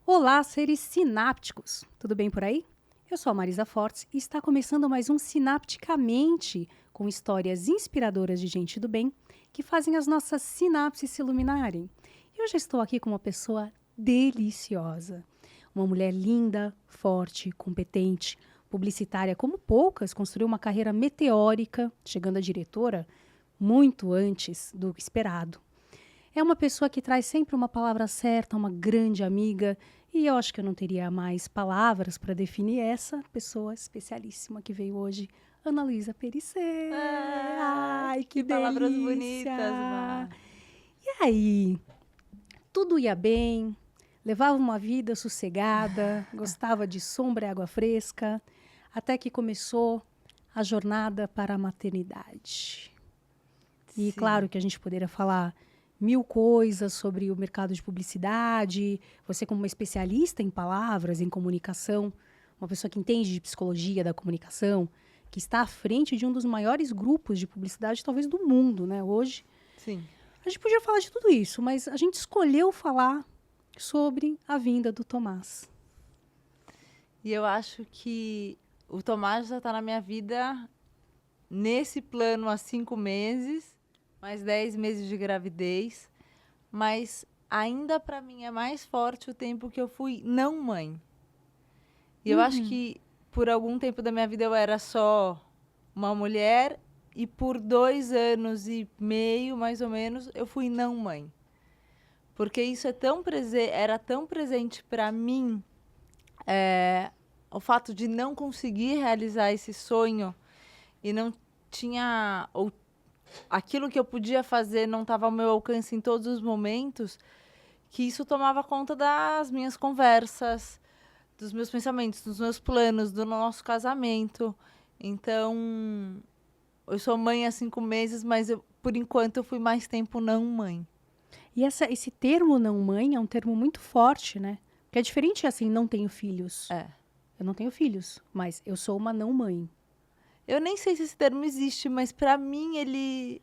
Olá, seres sinápticos! Tudo bem por aí? Eu sou a Marisa Fortes e está começando mais um Sinapticamente, com histórias inspiradoras de gente do bem que fazem as nossas sinapses se iluminarem. E hoje estou aqui com uma pessoa deliciosa. Uma mulher linda, forte, competente, publicitária como poucas, construiu uma carreira meteórica, chegando a diretora muito antes do esperado. É uma pessoa que traz sempre uma palavra certa, uma grande amiga, e eu acho que eu não teria mais palavras para definir essa pessoa especialíssima que veio hoje, Ana Luísa Perissé. Ah, Ai, que que palavras bonitas, delícia! Má. E aí, tudo ia bem, levava uma vida sossegada, gostava de sombra e água fresca, até que começou a jornada para a maternidade. E claro Sim. que a gente poderia falar mil coisas sobre o mercado de publicidade. Você, como uma especialista em palavras, em comunicação, uma pessoa que entende de psicologia da comunicação, que está à frente de um dos maiores grupos de publicidade, talvez do mundo, né? Hoje, Sim. a gente podia falar de tudo isso, mas a gente escolheu falar sobre a vinda do Tomás. E eu acho que o Tomás já está na minha vida nesse plano há 5 meses, mais 10 meses de gravidez, mas ainda para mim é mais forte o tempo que eu fui não mãe. E eu acho que por algum tempo da minha vida eu era só uma mulher e por 2 anos e meio, mais ou menos, eu fui não mãe. Porque isso era tão presente para mim, o fato de não conseguir realizar esse sonho e não tinha, ou aquilo que eu podia fazer não estava ao meu alcance em todos os momentos, que isso tomava conta das minhas conversas, dos meus pensamentos, dos meus planos, do nosso casamento. Então, eu sou mãe há 5 meses, mas por enquanto eu fui mais tempo não mãe. E esse termo não mãe é um termo muito forte, né? Porque é diferente assim, não tenho filhos. É. Eu não tenho filhos, mas eu sou uma não mãe. Eu nem sei se esse termo existe, mas para mim ele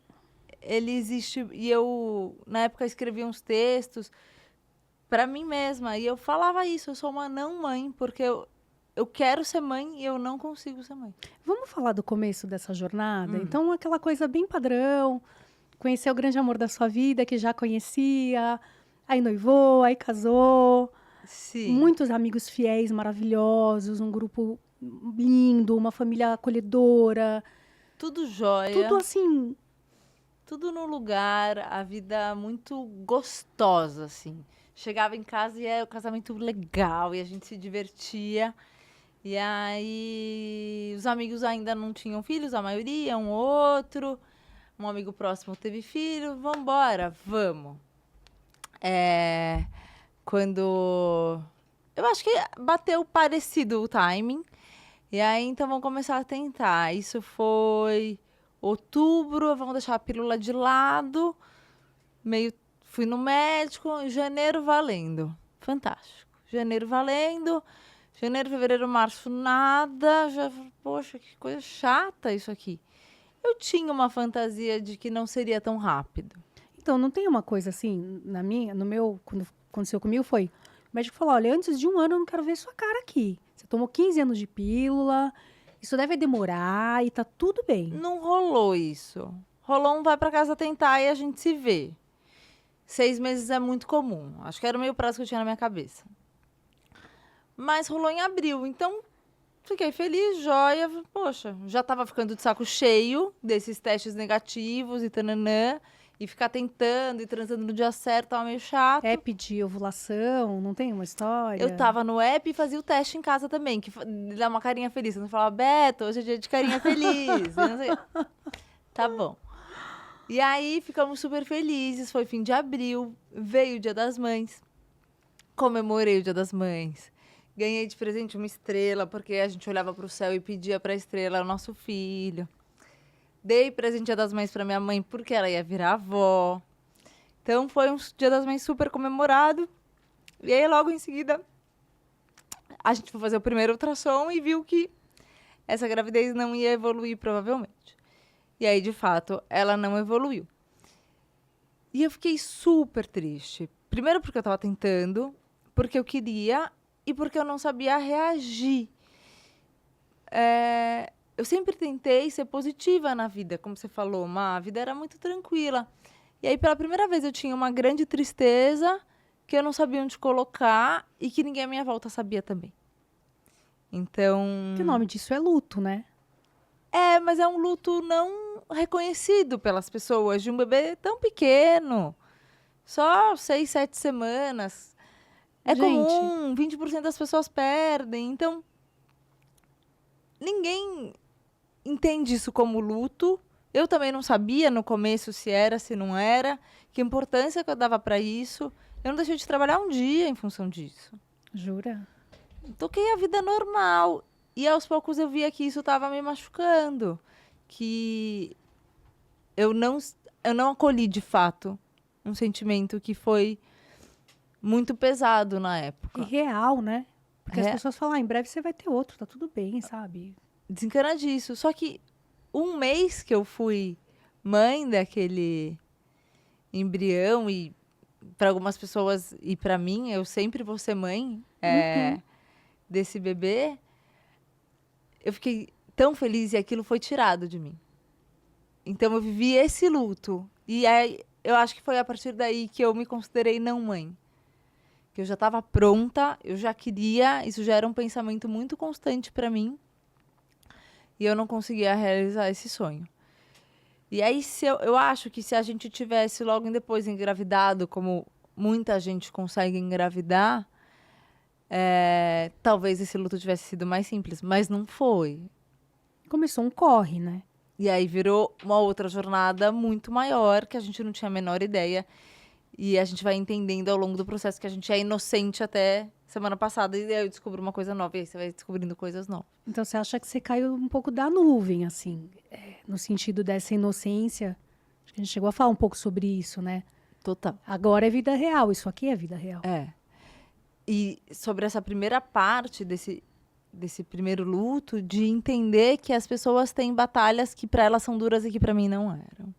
existe. E eu, na época, escrevi uns textos para mim mesma. E eu falava isso, eu sou uma não mãe, porque eu quero ser mãe e eu não consigo ser mãe. Vamos falar do começo dessa jornada? Então, aquela coisa bem padrão, conhecer o grande amor da sua vida, que já conhecia, aí noivou, aí casou, Sim, muitos amigos fiéis, maravilhosos, um grupo lindo, uma família acolhedora, tudo tudo jóia, assim. tudo no lugar, a vida muito gostosa, assim. Chegava em casa e era o casamento legal e a gente se divertia. E aí, os amigos ainda não tinham filhos, a maioria, um outro. Um amigo próximo teve filho, vambora, vamos. É, quando... Eu acho que bateu parecido o timing. E aí, então, vamos começar a tentar. Isso foi outubro, vamos deixar a pílula de lado. Meio... Fui no médico, janeiro valendo. Fantástico. Janeiro valendo. Janeiro, fevereiro, março, nada. Já, poxa, que coisa chata isso aqui. Eu tinha uma fantasia de que não seria tão rápido. Então, não tem uma coisa assim, no meu, quando aconteceu comigo foi, o médico falou, olha, antes de um ano eu não quero ver sua cara aqui. Você tomou 15 anos de pílula, isso deve demorar e tá tudo bem. Não rolou isso. Rolou um vai pra casa tentar e a gente se vê. 6 meses é muito comum. Acho que era o meio prazo que eu tinha na minha cabeça. Mas rolou em abril, então fiquei feliz, joia. Poxa, já tava ficando de saco cheio desses testes negativos e tananã. E ficar tentando e transando no dia certo tava meio chato. App de ovulação, não tem uma Eu história? tava no app e fazia o teste em casa também, que dá uma carinha feliz. Você não falava, Beto, hoje é dia de carinha feliz. E não sei. Tá bom. E aí ficamos super felizes. Foi fim de abril, veio o Dia das Mães. Comemorei o Dia das Mães. Ganhei de presente uma estrela, porque a gente olhava para o céu e pedia para a estrela, o nosso filho. Dei presente Dia das Mães para minha mãe, porque ela ia virar avó. Então foi um Dia das Mães super comemorado. E aí logo em seguida a gente foi fazer o primeiro ultrassom e viu que essa gravidez não ia evoluir provavelmente. E aí, de fato, ela não evoluiu. E eu fiquei super triste. Primeiro porque eu tava tentando, porque eu queria e porque eu não sabia reagir. Eu sempre tentei ser positiva na vida, como você falou, a vida era muito tranquila. E aí, pela primeira vez, eu tinha uma grande tristeza que eu não sabia onde colocar e que ninguém à minha volta sabia também. Então... Que o nome disso é luto, né? Mas é um luto não reconhecido pelas pessoas, de um bebê tão pequeno. Só 6, 7 semanas. É Gente, comum, 20% das pessoas perdem. Então, ninguém entende isso como luto. Eu também não sabia no começo se era, se não era, que importância que eu dava para isso. Eu não deixei de trabalhar um dia em função disso. jura? Toquei a vida normal. E aos poucos eu via que isso estava me machucando. Que eu não acolhi de fato um sentimento que foi muito pesado na E época. real, né? Porque as É. pessoas falam, em breve você vai ter outro, tá tudo bem, sabe? Desencana disso. Só que um mês que eu fui mãe daquele embrião e para algumas pessoas e para mim, eu sempre vou ser mãe desse bebê, eu fiquei tão feliz e aquilo foi tirado de mim. Então eu vivi esse luto. E aí eu acho que foi a partir daí que eu me considerei não mãe. Que eu já estava pronta, eu já queria, isso já era um pensamento muito constante para mim. E eu não conseguia realizar esse sonho. E aí eu acho que se a gente tivesse logo depois engravidado, como muita gente consegue engravidar, talvez esse luto tivesse sido mais simples, mas não foi. Começou um corre, né? E aí virou uma outra jornada muito maior, que a gente não tinha a menor ideia. E a gente vai entendendo ao longo do processo que a gente é inocente até semana passada. E aí eu descubro uma coisa nova. E aí você vai descobrindo coisas novas. Então você acha que você caiu um pouco da nuvem, assim, no sentido dessa inocência? Acho que a gente chegou a falar um pouco sobre isso, né? Total. Agora é vida real, isso aqui é vida real. E sobre essa primeira parte desse primeiro luto, de entender que as pessoas têm batalhas que para elas são duras e que para mim não eram.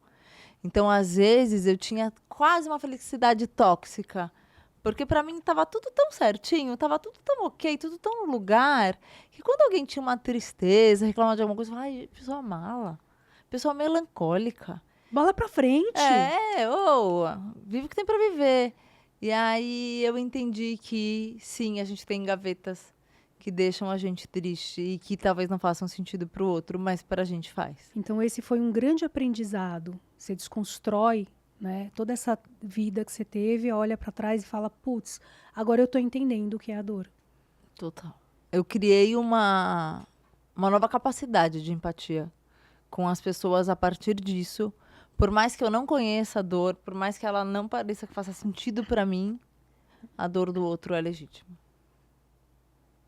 Então, às vezes, eu tinha quase uma felicidade tóxica. Porque para mim estava tudo tão certinho, estava tudo tão ok, tudo tão no lugar, que quando alguém tinha uma tristeza, reclamava de alguma coisa, eu falava, ai, pessoa mala, pessoa melancólica. Bola pra frente! Vive o que tem para viver. E aí eu entendi que, sim, a gente tem gavetas que deixam a gente triste e que talvez não façam sentido para o outro, mas para a gente faz. Então esse foi um grande aprendizado. Você desconstrói, né, toda essa vida que você teve, olha pra trás e fala, putz, agora eu tô entendendo o que é a dor. Total. Eu criei uma nova capacidade de empatia com as pessoas a partir disso. Por mais que eu não conheça a dor, por mais que ela não pareça que faça sentido para mim, a dor do outro é legítima.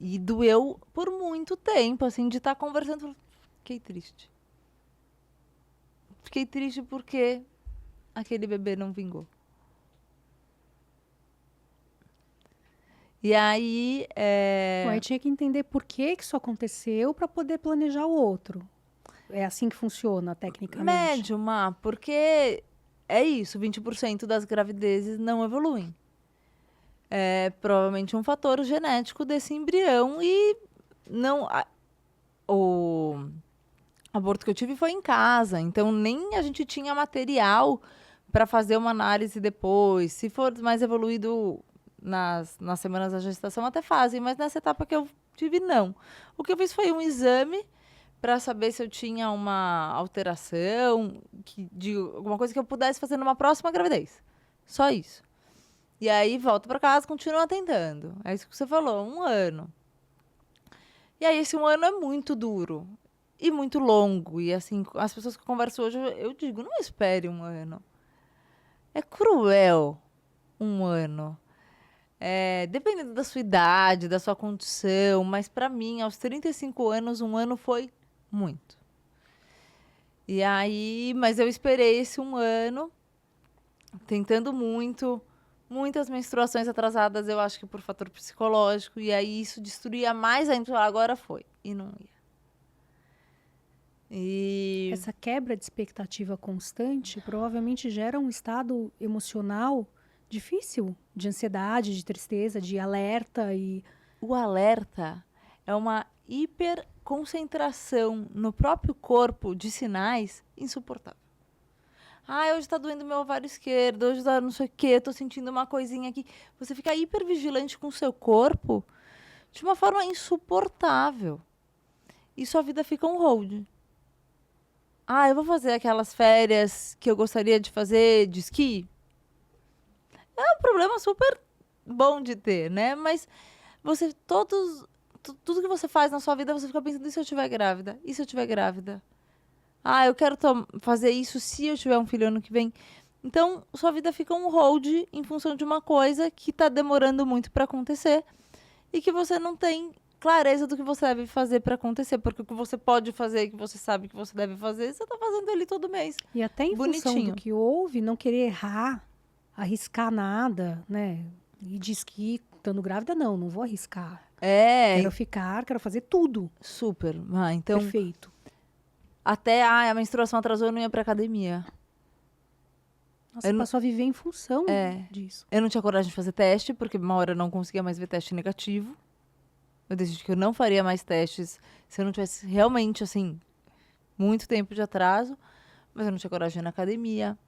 E doeu por muito tempo, assim, de estar conversando. Fiquei triste. Fiquei triste porque aquele bebê não vingou. E aí... Bom, aí tinha que entender por que isso aconteceu para poder planejar o outro. É assim que funciona tecnicamente. Médio, porque é isso, 20% das gravidezes não evoluem. É provavelmente um fator genético desse embrião e não... O aborto que eu tive foi em casa, então nem a gente tinha material para fazer uma análise depois. Se for mais evoluído nas semanas da gestação, até fazem, mas nessa etapa que eu tive, não. O que eu fiz foi um exame para saber se eu tinha uma alteração, de alguma coisa que eu pudesse fazer numa próxima gravidez. Só isso. E aí volto para casa, continua tentando. É isso que você falou, 1 ano. E aí esse 1 ano é muito duro e muito longo. E assim, as pessoas que eu converso hoje, eu digo, não espere 1 ano. É cruel 1 ano. Dependendo da sua idade, da sua condição, mas para mim, aos 35 anos, 1 ano foi muito. E aí, mas eu esperei esse 1 ano, tentando muito, muitas menstruações atrasadas, eu acho que por fator psicológico, e aí isso destruía mais ainda, agora foi, e não ia. E Essa quebra de expectativa constante provavelmente gera um estado emocional difícil, de ansiedade, de tristeza, de alerta e O alerta é uma hiperconcentração no próprio corpo de sinais insuportável. Ah, hoje tá doendo meu ovário esquerdo, hoje tá não sei o quê, tô sentindo uma coisinha aqui. Você fica hipervigilante com o seu corpo de uma forma insuportável. E sua vida fica um hold. Ah, eu vou fazer aquelas férias que eu gostaria de fazer de esqui. É um problema super bom de ter, né? Mas você, tudo que você faz na sua vida, você fica pensando, e se eu estiver grávida? E se eu estiver grávida? Ah, eu quero fazer isso se eu tiver um filho ano que vem. Então, sua vida fica um hold em função de uma coisa que tá demorando muito para acontecer e que você não tem clareza do que você deve fazer para acontecer, porque o que você pode fazer, que você sabe que você deve fazer, você tá fazendo ele todo mês. e até em função Bonitinho. do que houve, não querer errar, arriscar nada, né? E diz que estando grávida, não vou arriscar. É, Quero fazer tudo super. Ah, então, perfeito. até a menstruação atrasou, eu não ia pra academia. Nossa, eu não- passou a viver em função disso. Eu não tinha coragem de fazer teste, porque uma hora eu não conseguia mais ver teste negativo. Eu decidi que eu não faria mais testes se eu não tivesse realmente, assim, muito tempo de atraso. Mas eu não tinha coragem de ir na academia.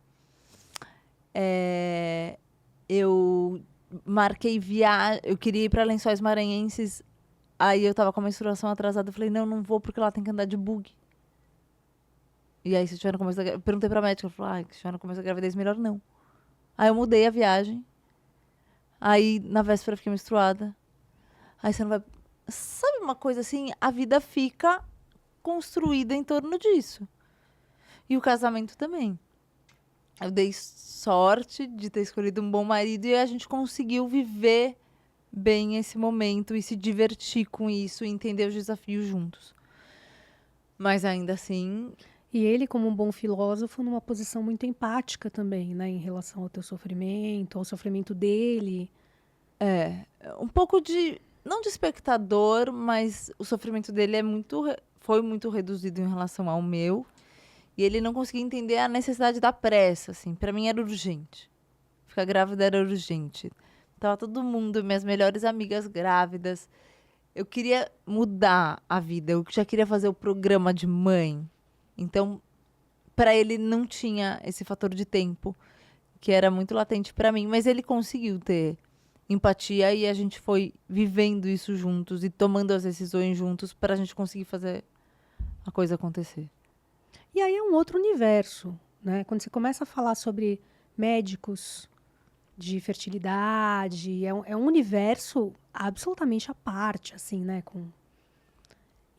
Eu marquei viagem. Eu queria ir para Lençóis Maranhenses. Aí eu tava com a menstruação atrasada. Eu falei, não vou porque lá tem que andar de bug. E aí, se eu estiver no começo da gravidez. Perguntei pra médica. Ela falou, se estiver no começo da gravidez, melhor não. Aí eu mudei a viagem. Aí na véspera eu fiquei menstruada. Aí você não vai. Sabe uma coisa assim? A vida fica construída em torno disso. E o casamento também. Eu dei sorte de ter escolhido um bom marido e a gente conseguiu viver bem esse momento e se divertir com isso e entender os desafios juntos. Mas ainda assim, E ele, como um bom filósofo, numa posição muito empática também, né? Em relação ao teu sofrimento, ao sofrimento dele. um pouco de, não de espectador, mas o sofrimento dele foi muito reduzido em relação ao meu. E ele não conseguia entender a necessidade da pressa, assim. Pra mim era urgente. Ficar grávida era urgente. Tava todo mundo, minhas melhores amigas grávidas. Eu queria mudar a vida. Eu já queria fazer o programa de mãe. Então, pra ele não tinha esse fator de tempo, que era muito latente pra mim. Mas ele conseguiu ter empatia e a gente foi vivendo isso juntos e tomando as decisões juntos pra gente conseguir fazer a coisa acontecer. E aí é um outro universo, né? Quando você começa a falar sobre médicos de fertilidade, é um universo absolutamente à parte, assim, né? Com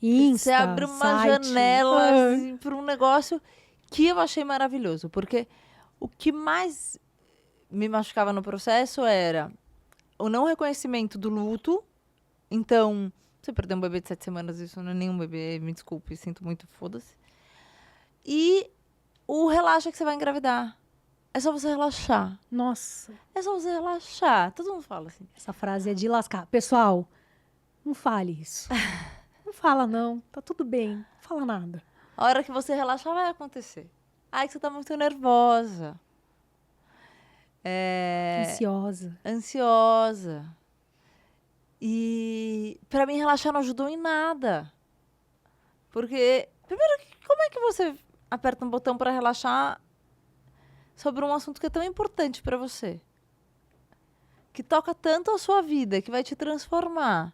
Insta, Você abre uma site. janela assim, para um negócio que eu achei maravilhoso. Porque o que mais me machucava no processo era o não reconhecimento do luto. Então, você perdeu um bebê de 7 semanas, isso não é nenhum bebê, me desculpe, sinto muito, foda-se. E o relaxa que você vai engravidar. É só você relaxar. Nossa, É só você relaxar. Todo mundo fala assim. essa frase é de lascar. Pessoal, não fale isso. Não fala não, tá tudo bem, não fala nada. A hora que você relaxar, vai acontecer. Ai, que você tá muito nervosa. Ansiosa. E pra mim relaxar não ajudou em nada. Porque, primeiro, como é que você aperta um botão pra relaxar sobre um assunto que é tão importante pra você? Que toca tanto a sua vida, que vai te transformar.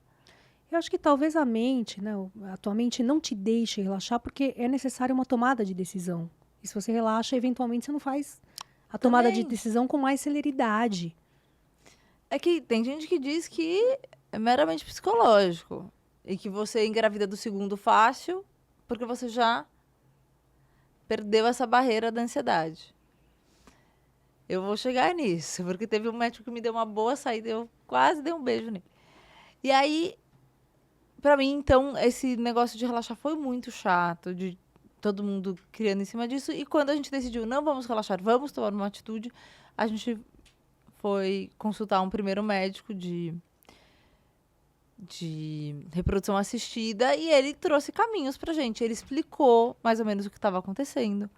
Eu acho que talvez a mente, né, a tua mente não te deixe relaxar porque é necessária uma tomada de decisão. E se você relaxa, eventualmente você não faz a tomada de Também. decisão com mais celeridade. É que tem gente que diz que é meramente psicológico. E que você engravida do segundo fácil, porque você já perdeu essa barreira da ansiedade. Eu vou chegar nisso, porque teve um médico que me deu uma boa saída, eu quase dei um beijo nele. E aí, pra mim, então, esse negócio de relaxar foi muito chato, de todo mundo criando em cima disso. E quando a gente decidiu, não vamos relaxar, vamos tomar uma atitude, a gente foi consultar um primeiro médico de reprodução assistida e ele trouxe caminhos pra gente. Ele explicou mais ou menos o que estava acontecendo.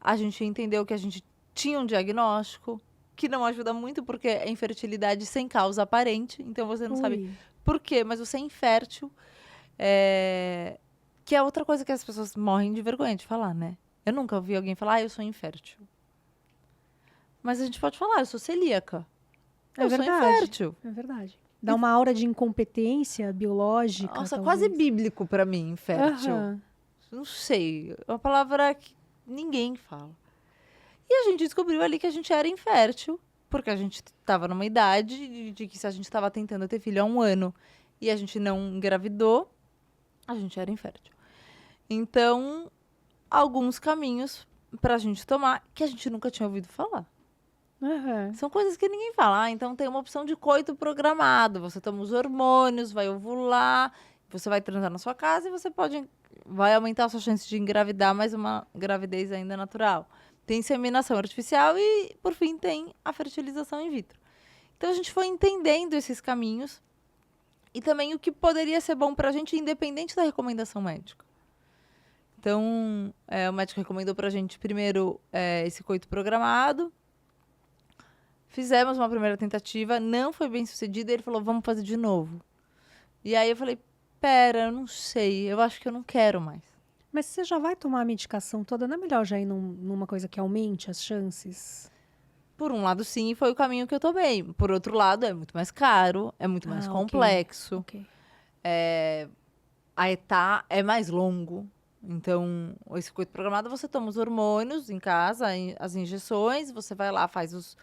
A gente entendeu que a gente tinha um diagnóstico, que não ajuda muito, porque é infertilidade sem causa aparente, então você não sabe Ui. por quê, mas você é infértil. Que é outra coisa que as pessoas morrem de vergonha de falar, né? Eu nunca ouvi alguém falar, eu sou infértil. Mas a gente pode falar, eu sou celíaca. É Eu sou verdade. infértil. É verdade. Dá uma aura de incompetência biológica, Nossa, talvez. quase bíblico pra mim, infértil. Aham. Não sei, é uma palavra que ninguém fala. E a gente descobriu ali que a gente era infértil, porque a gente estava numa idade de que se a gente estava tentando ter filho há 1 ano e a gente não engravidou, a gente era infértil. Então, alguns caminhos pra gente tomar que a gente nunca tinha ouvido falar. Aham. São coisas que ninguém fala. Então tem uma opção de coito programado. Você toma os hormônios, vai ovular, você vai transar na sua casa e você vai aumentar a sua chance de engravidar, mais uma gravidez ainda natural. Tem inseminação artificial e, por fim, tem a fertilização in vitro. Então a gente foi entendendo esses caminhos e também o que poderia ser bom pra gente, independente da recomendação médica. Então, o médico recomendou pra gente primeiro esse coito programado. Fizemos uma primeira tentativa, não foi bem sucedida, ele falou, vamos fazer de novo. E aí eu falei, pera, eu não sei, eu acho que eu não quero mais. Mas você já vai tomar a medicação toda, não é melhor já ir numa coisa que aumente as chances? Por um lado, sim, foi o caminho que eu tomei. Por outro lado, é muito mais caro, é muito mais Ok. complexo, Ok. a etá é mais longo. Então, esse coito programado, você toma os hormônios em casa, as injeções, você vai lá, faz os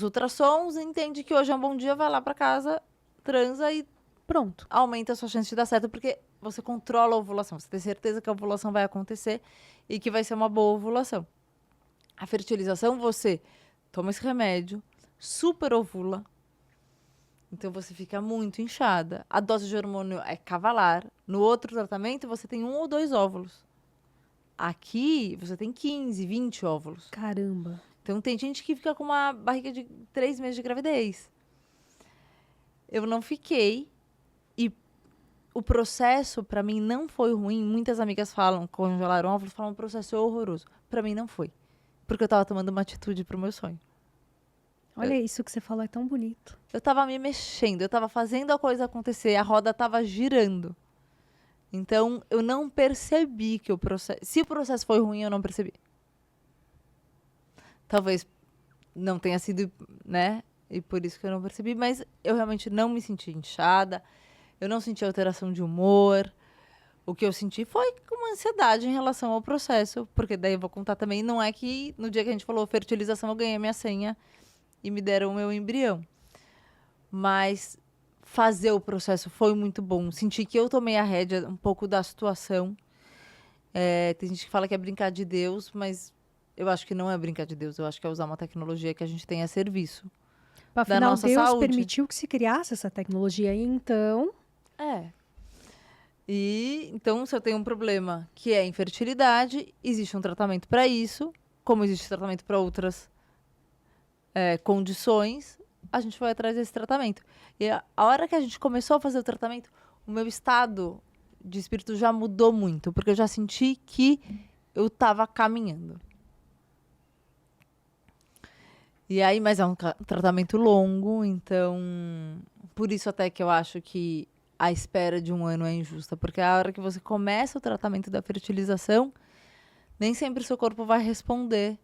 ultrassons, entende que hoje é um bom dia, vai lá pra casa, transa e Pronto. aumenta a sua chance de dar certo, porque você controla a ovulação. Você tem certeza que a ovulação vai acontecer e que vai ser uma boa ovulação. A fertilização, você toma esse remédio, super ovula, então você fica muito inchada. A dose de hormônio é cavalar. No outro tratamento, você tem 1 ou 2 óvulos. Aqui, você tem 15, 20 óvulos. Caramba. Então, tem gente que fica com uma barriga de 3 meses de gravidez. Eu não fiquei. E o processo, pra mim, não foi ruim. Muitas amigas falam, congelaram óvulos, falam, o processo é horroroso. Pra mim, não foi. Porque eu tava tomando uma atitude pro meu sonho. Olha, isso que você falou é tão bonito. Eu tava me mexendo, eu tava fazendo a coisa acontecer, a roda tava girando. Então, eu não percebi que o processo... Se o processo foi ruim, eu não percebi. Talvez não tenha sido, né? E por isso que eu não percebi, mas eu realmente não me senti inchada, eu não senti alteração de humor. O que eu senti foi uma ansiedade em relação ao processo, porque daí eu vou contar também, não é que no dia que a gente falou fertilização eu ganhei minha senha e me deram o meu embrião. Mas fazer o processo foi muito bom. Senti que eu tomei a rédea um pouco da situação. Tem gente que fala que é brincar de Deus, mas eu acho que não é brincar de Deus. Eu acho que é usar uma tecnologia que a gente tem a serviço da Afinal, nossa Deus saúde. permitiu que se criasse essa tecnologia, e então... E então, se eu tenho um problema que é infertilidade, existe um tratamento para isso, como existe tratamento para outras condições, a gente vai atrás desse tratamento. E a hora que a gente começou a fazer o tratamento, o meu estado de espírito já mudou muito, porque eu já senti que eu estava caminhando. E aí, mas é um tratamento longo, então por isso até que eu acho que a espera de 1 ano é injusta, porque a hora que você começa o tratamento da fertilização, nem sempre o seu corpo vai responder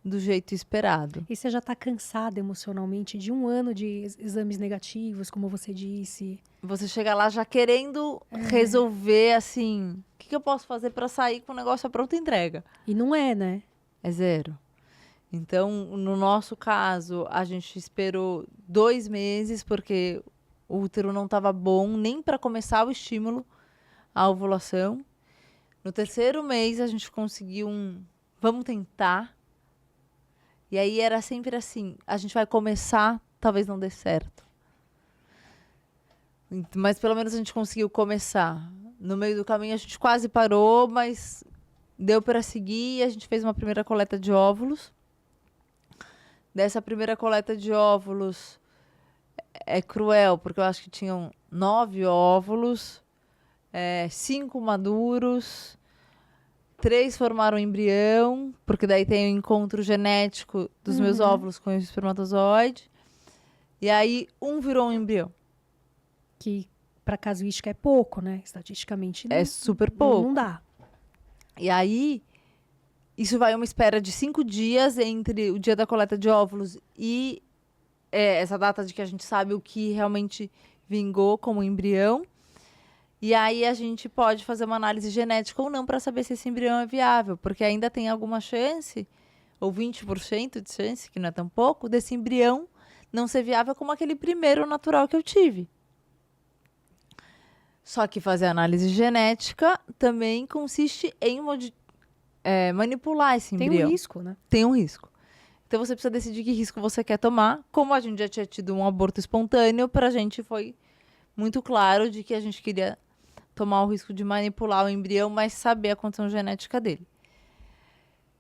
do jeito esperado. E você já está cansada emocionalmente de 1 ano de exames negativos, como você disse. Você chega lá já querendo resolver, assim, o que eu posso fazer para sair com o negócio à pronta entrega? E não é, né? É 0. Então, no nosso caso, a gente esperou 2 meses, porque o útero não estava bom nem para começar o estímulo à ovulação. No 3º mês, a gente conseguiu vamos tentar. E aí era sempre assim, a gente vai começar, talvez não dê certo. Mas pelo menos a gente conseguiu começar. No meio do caminho a gente quase parou, mas deu para seguir e a gente fez uma primeira coleta de óvulos. Dessa primeira coleta de óvulos é cruel, porque eu acho que tinham 9 óvulos, 5 maduros, 3 formaram embrião, porque daí tem o encontro genético dos meus óvulos com o espermatozoide. E aí, um virou um embrião. Que para casuística é pouco, né? Estatisticamente É super pouco. Não dá. E aí, isso vai uma espera de 5 dias entre o dia da coleta de óvulos e essa data de que a gente sabe o que realmente vingou como embrião. E aí a gente pode fazer uma análise genética ou não para saber se esse embrião é viável, porque ainda tem alguma chance, ou 20% de chance, que não é tão pouco, desse embrião não ser viável como aquele primeiro natural que eu tive. Só que fazer análise genética também consiste em manipular esse Tem embrião. um risco, né? Tem um risco. Então você precisa decidir que risco você quer tomar. Como a gente já tinha tido um aborto espontâneo, pra gente foi muito claro de que a gente queria tomar o risco de manipular o embrião, mas saber a condição genética dele.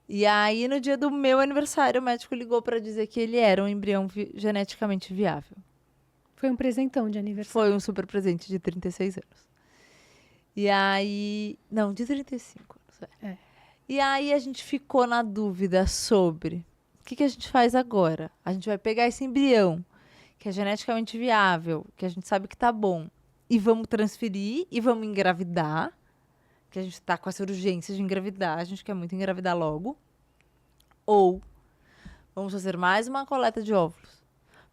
E aí, no dia do meu aniversário, o médico ligou pra dizer que ele era um embrião geneticamente viável. Foi um presentão de aniversário. Foi um super presente de 36 anos. E aí... Não, de 35 anos. É. E aí a gente ficou na dúvida sobre o que a gente faz agora. A gente vai pegar esse embrião, que é geneticamente viável, que a gente sabe que tá bom, e vamos transferir e vamos engravidar, que a gente tá com essa urgência de engravidar, a gente quer muito engravidar logo. Ou vamos fazer mais uma coleta de óvulos.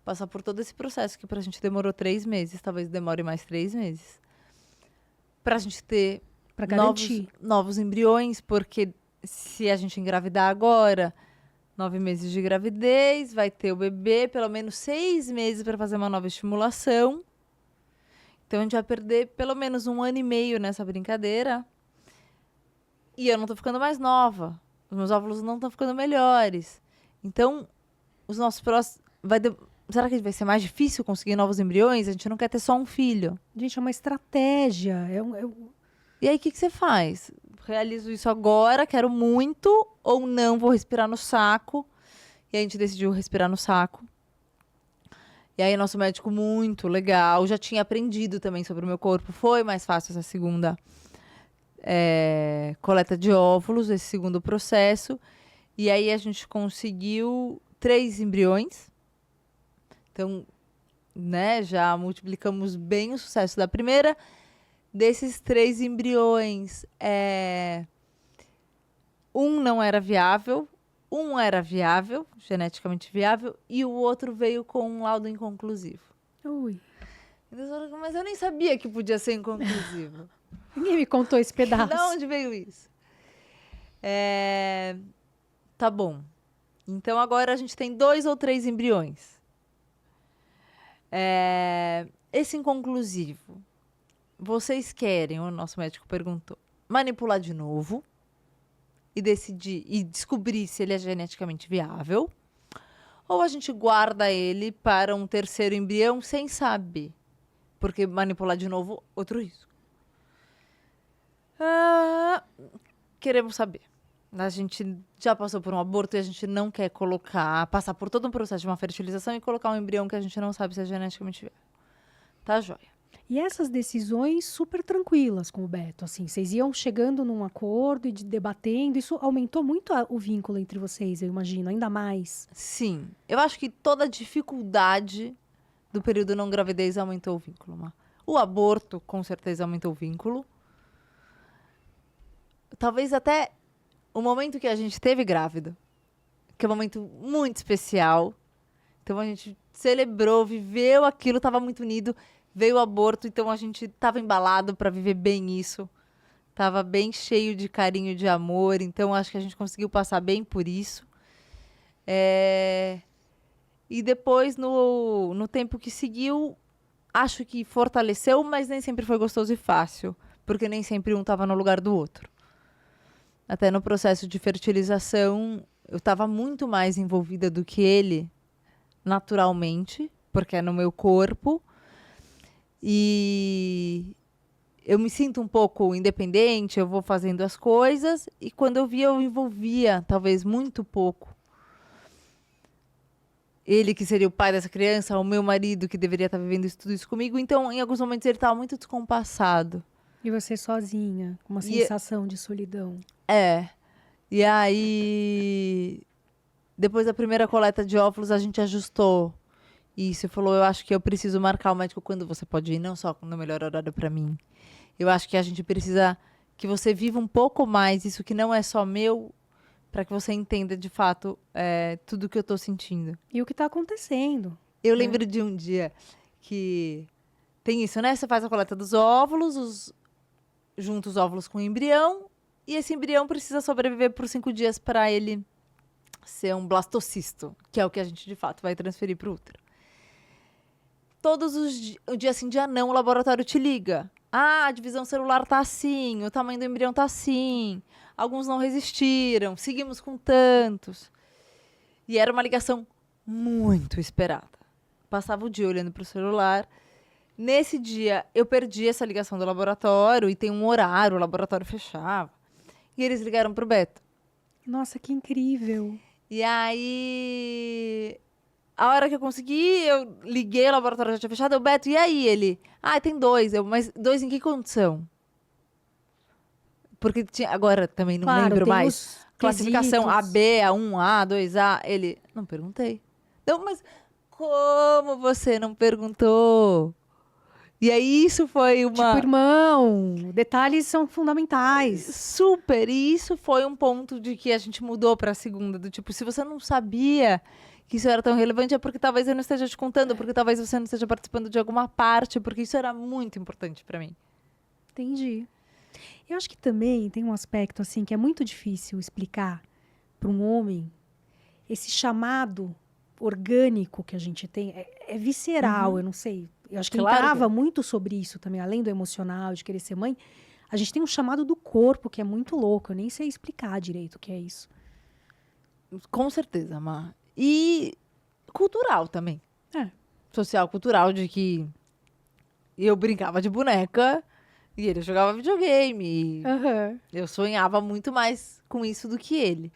Passar por todo esse processo que pra gente demorou 3 meses, talvez demore mais 3 meses. Pra gente ter Pra garantir. novos embriões, porque se a gente engravidar agora, 9 meses de gravidez, vai ter o bebê, pelo menos 6 meses para fazer uma nova estimulação. Então a gente vai perder pelo menos 1 ano e meio nessa brincadeira. E eu não tô ficando mais nova. Os meus óvulos não estão ficando melhores. Então, os nossos próximos... Será que vai ser mais difícil conseguir novos embriões? A gente não quer ter só um filho. Gente, é uma estratégia. E aí, o que você faz? Realizo isso agora, quero muito, ou não, vou respirar no saco. E a gente decidiu respirar no saco. E aí, nosso médico, muito legal, já tinha aprendido também sobre o meu corpo. Foi mais fácil essa segunda coleta de óvulos, esse segundo processo. E aí, a gente conseguiu 3 embriões. Então, né, já multiplicamos bem o sucesso da primeira. Desses 3 embriões, um não era viável, um era viável, geneticamente viável, e o outro veio com um laudo inconclusivo. Ui. Mas eu nem sabia que podia ser inconclusivo. Ninguém me contou esse pedaço. De onde veio isso? Tá bom. Então agora a gente tem 2 ou 3 embriões. Esse inconclusivo, vocês querem, o nosso médico perguntou, manipular de novo e decidir e descobrir se ele é geneticamente viável, ou a gente guarda ele para um terceiro embrião sem saber, porque manipular de novo, outro risco. Queremos saber. A gente já passou por um aborto e a gente não quer passar por todo um processo de uma fertilização e colocar um embrião que a gente não sabe se é geneticamente viável. Tá, joia. E essas decisões super tranquilas com o Beto, assim, vocês iam chegando num acordo e debatendo, isso aumentou muito o vínculo entre vocês, eu imagino, ainda mais. Sim, eu acho que toda a dificuldade do período não gravidez aumentou o vínculo. O aborto, com certeza, aumentou o vínculo. Talvez até o momento que a gente teve grávida, que é um momento muito especial. Então a gente celebrou, viveu aquilo, estava muito unido. Veio o aborto, então a gente estava embalado para viver bem isso. Tava bem cheio de carinho e de amor, então acho que a gente conseguiu passar bem por isso. E depois, no tempo que seguiu, acho que fortaleceu, mas nem sempre foi gostoso e fácil, porque nem sempre um estava no lugar do outro. Até no processo de fertilização, eu estava muito mais envolvida do que ele, naturalmente, porque é no meu corpo. E eu me sinto um pouco independente, eu vou fazendo as coisas, e quando eu via, eu envolvia, talvez muito pouco. Ele, que seria o pai dessa criança, o meu marido, que deveria estar vivendo tudo isso comigo. Então, em alguns momentos, ele estava muito descompassado. E você sozinha, com uma sensação de solidão. É. E aí, depois da primeira coleta de óvulos, a gente ajustou isso. Falou, eu acho que eu preciso marcar o médico quando você pode ir, não só no melhor horário pra mim. Eu acho que a gente precisa que você viva um pouco mais isso que não é só meu, pra que você entenda de fato tudo que eu tô sentindo. E o que tá acontecendo? Eu lembro de um dia que tem isso, né? Você faz a coleta dos óvulos, junta os óvulos com o embrião, e esse embrião precisa sobreviver por 5 dias para ele ser um blastocisto, que é o que a gente de fato vai transferir para o útero. Todos os o dia sim, dia não, o laboratório te liga. Ah, a divisão celular tá assim, o tamanho do embrião tá assim. Alguns não resistiram, seguimos com tantos. E era uma ligação muito esperada. Passava o dia olhando para o celular. Nesse dia, eu perdi essa ligação do laboratório e tem um horário, o laboratório fechava. E eles ligaram pro Beto. Nossa, que incrível. E aí, a hora que eu consegui, eu liguei, o laboratório já tinha fechado. Eu, Beto, e aí? Ele, tem 2. Eu, mas 2 em que condição? Porque tinha, agora também não Claro, lembro tem mais. os Classificação quesitos. AB, A1, A, 2A. Ele, não perguntei. Não, mas como você não perguntou? E aí isso foi Tipo, uma... irmão, detalhes são fundamentais. Super! E isso foi um ponto de que a gente mudou pra segunda. Do tipo, se você não sabia que isso era tão relevante, é porque talvez eu não esteja te contando, porque talvez você não esteja participando de alguma parte, porque isso era muito importante pra mim. Entendi. Eu acho que também tem um aspecto assim que é muito difícil explicar para um homem. Esse chamado orgânico que a gente tem é visceral, eu não sei. Eu acho que Claro que entrava é. muito sobre isso também, além do emocional, de querer ser mãe. A gente tem um chamado do corpo que é muito louco. Eu nem sei explicar direito o que é isso. Com certeza, Mar. E cultural também. É. Social, cultural, de que eu brincava de boneca e ele jogava videogame. E Aham. eu sonhava muito mais com isso do que ele.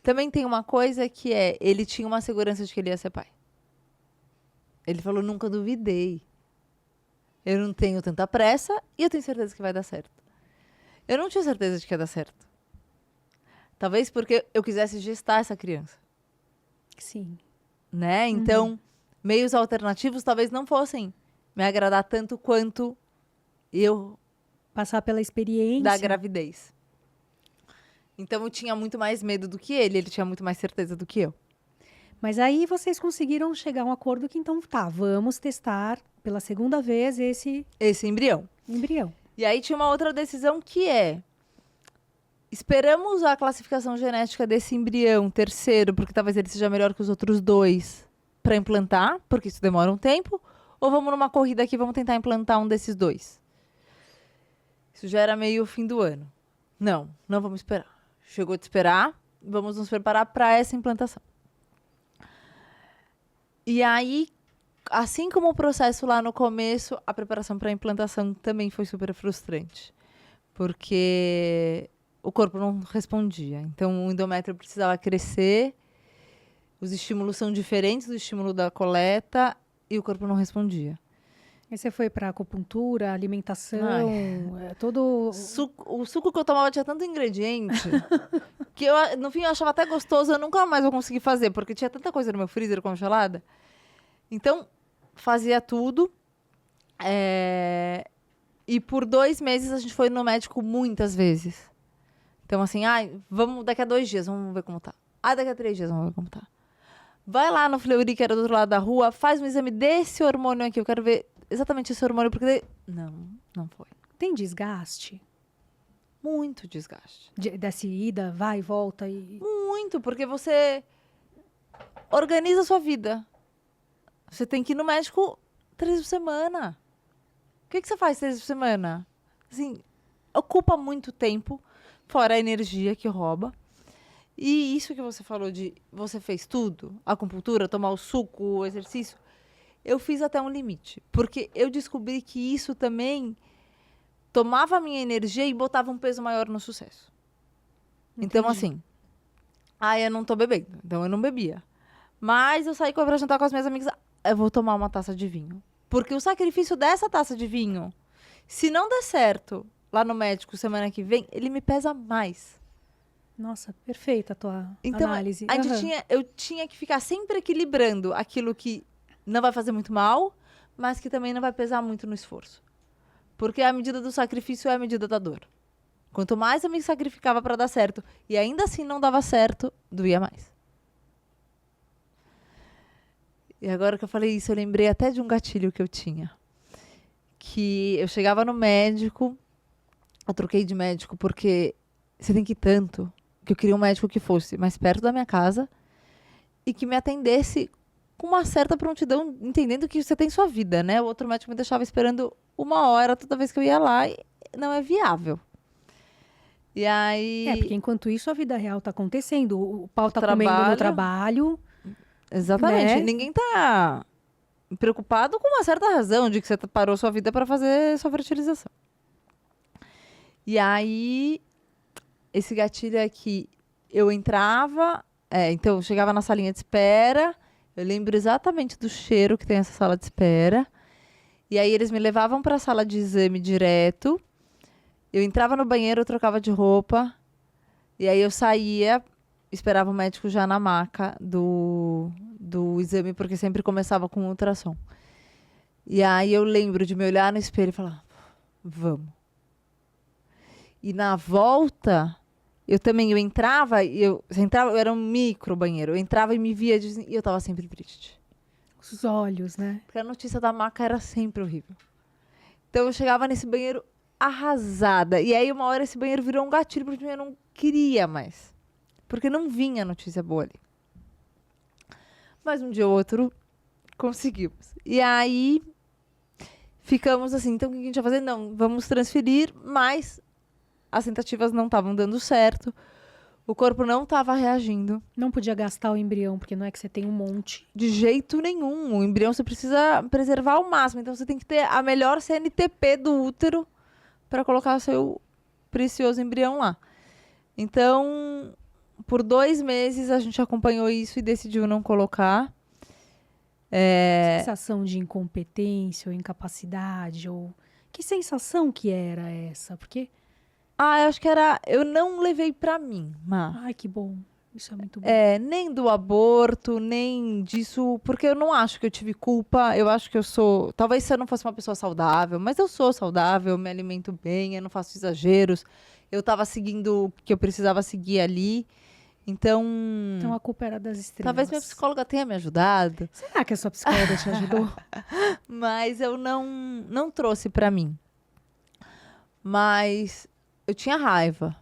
Também tem uma coisa que ele tinha uma segurança de que ele ia ser pai. Ele falou, nunca duvidei. Eu não tenho tanta pressa e eu tenho certeza que vai dar certo. Eu não tinha certeza de que ia dar certo. Talvez porque eu quisesse gestar essa criança, Sim. né? Então, meios alternativos talvez não fossem me agradar tanto quanto eu Passar pela experiência. da gravidez. Então, eu tinha muito mais medo do que ele tinha muito mais certeza do que eu. Mas aí vocês conseguiram chegar a um acordo que então tá, vamos testar pela segunda vez esse Esse embrião. embrião. E aí tinha uma outra decisão que esperamos a classificação genética desse embrião terceiro, porque talvez ele seja melhor que os outros 2, para implantar, porque isso demora um tempo, ou vamos numa corrida aqui, vamos tentar implantar um desses 2. Isso já era meio o fim do ano. Não vamos esperar. Chegou de esperar, vamos nos preparar para essa implantação. E aí, assim como o processo lá no começo, a preparação para a implantação também foi super frustrante. Porque o corpo não respondia. Então, o endométrio precisava crescer, os estímulos são diferentes do estímulo da coleta e o corpo não respondia. Aí você foi para acupuntura, alimentação, todo... O suco que eu tomava tinha tanto ingrediente que eu, no fim, eu achava até gostoso, eu nunca mais vou conseguir fazer, porque tinha tanta coisa no meu freezer congelada. Então, fazia tudo. E por 2 meses a gente foi no médico muitas vezes. Então, assim, vamos daqui a 2 dias, vamos ver como tá. Daqui a 3 dias, vamos ver como tá. Vai lá no Fleury, que era do outro lado da rua, faz um exame desse hormônio aqui, eu quero ver exatamente esse hormônio, porque... Não foi. Tem desgaste? Muito desgaste. Dessa ida, vai e volta e... Muito, porque você organiza a sua vida. Você tem que ir no médico 3 vezes por semana. O que você faz 3 vezes por semana? Assim, ocupa muito tempo, fora a energia que rouba. E isso que você falou de você fez tudo, a acupuntura, tomar o suco, o exercício, eu fiz até um limite. Porque eu descobri que isso também tomava a minha energia e botava um peso maior no sucesso. Então, Entendi. assim, eu não tô bebendo, então eu não bebia. Mas eu saí pra jantar com as minhas amigas, eu vou tomar uma taça de vinho. Porque o sacrifício dessa taça de vinho, se não der certo lá no médico semana que vem, ele me pesa mais. Nossa, perfeita a tua Então, análise. eu tinha que ficar sempre equilibrando aquilo que não vai fazer muito mal, mas que também não vai pesar muito no esforço. Porque a medida do sacrifício é a medida da dor. Quanto mais eu me sacrificava para dar certo, e ainda assim não dava certo, doía mais. E agora que eu falei isso, eu lembrei até de um gatilho que eu tinha. Que eu chegava no médico, eu troquei de médico porque você tem que ir tanto, que eu queria um médico que fosse mais perto da minha casa e que me atendesse com uma certa prontidão, entendendo que você tem sua vida, né? O outro médico me deixava esperando 1 hora toda vez que eu ia lá e não é viável. E aí... Porque enquanto isso a vida real tá acontecendo. O pau tá trabalho... comendo no trabalho. Exatamente. Né? Ninguém tá preocupado com uma certa razão de que você parou sua vida para fazer sua fertilização. E aí, esse gatilho é que eu entrava, então eu chegava na salinha de espera, eu lembro exatamente do cheiro que tem essa sala de espera, e aí eles me levavam para a sala de exame direto, eu entrava no banheiro, eu trocava de roupa, e aí eu saía, esperava o médico já na maca do exame, porque sempre começava com ultrassom. E aí eu lembro de me olhar no espelho e falar, vamos. E na volta, eu entrava, eu era um micro banheiro, eu entrava e me via e eu tava sempre triste. Os olhos, né? Porque a notícia da maca era sempre horrível. Então eu chegava nesse banheiro arrasada. E aí uma hora esse banheiro virou um gatilho, porque eu não queria mais. Porque não vinha notícia boa ali. Mas um dia ou outro, conseguimos. E aí, ficamos assim, então o que a gente vai fazer? Não, vamos transferir, mas as tentativas não estavam dando certo. O corpo não estava reagindo. Não podia gastar o embrião, porque não é que você tem um monte. De jeito nenhum. O embrião você precisa preservar ao máximo. Então você tem que ter a melhor CNTP do útero para colocar o seu precioso embrião lá. Então, por 2 meses a gente acompanhou isso e decidiu não colocar. Sensação de incompetência ou incapacidade, ou... Que sensação que era essa? Porque... eu acho que era... Eu não levei pra mim, Má. Ai, que bom. Isso é muito bom. Nem do aborto, nem disso, porque eu não acho que eu tive culpa. Eu acho que eu sou... Talvez se eu não fosse uma pessoa saudável, mas eu sou saudável, eu me alimento bem, eu não faço exageros. Eu tava seguindo o que eu precisava seguir ali. Então a culpa era das estrelas. Talvez minha psicóloga tenha me ajudado. Será que a sua psicóloga te ajudou? Mas eu não trouxe pra mim. Mas eu tinha raiva.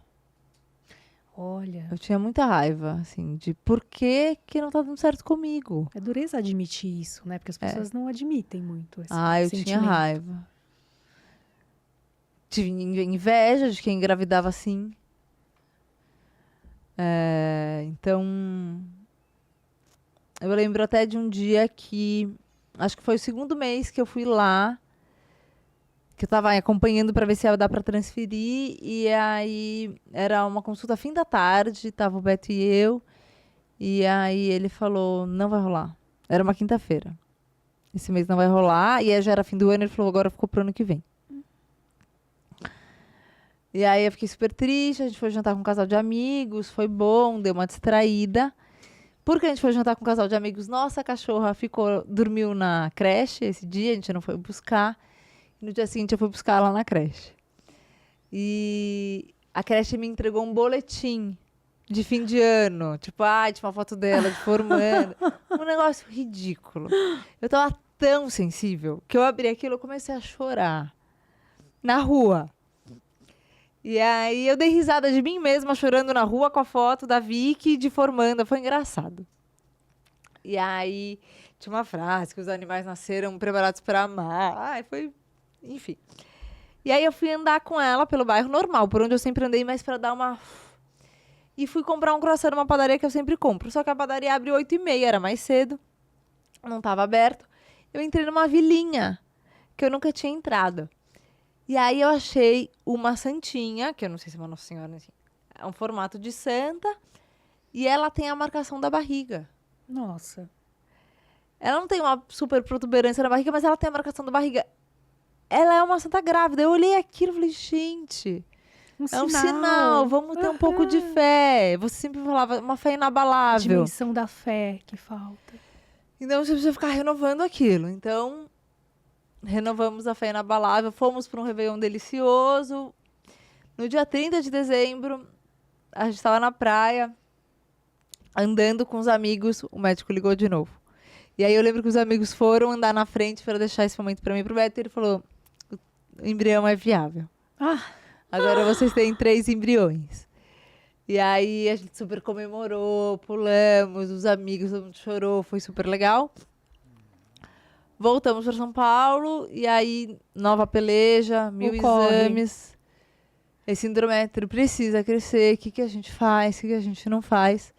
Olha. Eu tinha muita raiva, assim, de por que não tá dando certo comigo. É dureza admitir isso, né? Porque as pessoas não admitem muito esse eu sentimento. tinha raiva. Tive inveja de quem engravidava assim. Então, eu lembro até de um dia que, acho que foi o 2º mês que eu fui lá, que eu tava acompanhando para ver se ia dar para transferir, e aí era uma consulta fim da tarde, tava o Beto e eu, e aí ele falou, não vai rolar. Era uma quinta-feira. Esse mês não vai rolar, e aí já era fim do ano, ele falou, agora ficou pro ano que vem. E aí eu fiquei super triste, a gente foi jantar com um casal de amigos, foi bom, deu uma distraída. Porque a gente foi jantar com um casal de amigos, nossa cachorra dormiu na creche esse dia, a gente não foi buscar. E no dia seguinte eu fui buscar ela na creche. E a creche me entregou um boletim de fim de ano. Tipo, tinha uma foto dela de formando. Um negócio ridículo. Eu tava tão sensível que eu abri aquilo e comecei a chorar. Na rua. E aí eu dei risada de mim mesma, chorando na rua com a foto da Vicky de formanda. Foi engraçado. E aí tinha uma frase que os animais nasceram preparados para amar. Foi... Enfim. E aí eu fui andar com ela pelo bairro normal, por onde eu sempre andei, mas para dar uma... E fui comprar um croissant numa padaria que eu sempre compro. Só que a padaria abre 8h30, era mais cedo. Não estava aberto. Eu entrei numa vilinha que eu nunca tinha entrado. E aí eu achei uma santinha, que eu não sei se é uma Nossa Senhora, assim, é um formato de santa, e ela tem a marcação da barriga. Nossa. Ela não tem uma super protuberância na barriga, mas ela tem a marcação da barriga. Ela é uma santa grávida. Eu olhei aquilo e falei, gente, É um sinal, vamos ter um pouco de fé. Você sempre falava, uma fé A inabalável. dimensão da fé que falta. Então você precisa ficar renovando aquilo. Então, renovamos a fé inabalável, fomos para um Réveillon delicioso. No dia 30 de dezembro, a gente estava na praia, andando com os amigos, o médico ligou de novo. E aí eu lembro que os amigos foram andar na frente para deixar esse momento para mim e pro Beto, e ele falou, o embrião é viável. Agora vocês têm 3 embriões. E aí a gente super comemorou, pulamos, os amigos, todo mundo chorou, foi super legal. Voltamos para São Paulo, e aí nova peleja, 1000 exames. Esse endométrio precisa crescer, o que a gente faz, o que a gente não faz.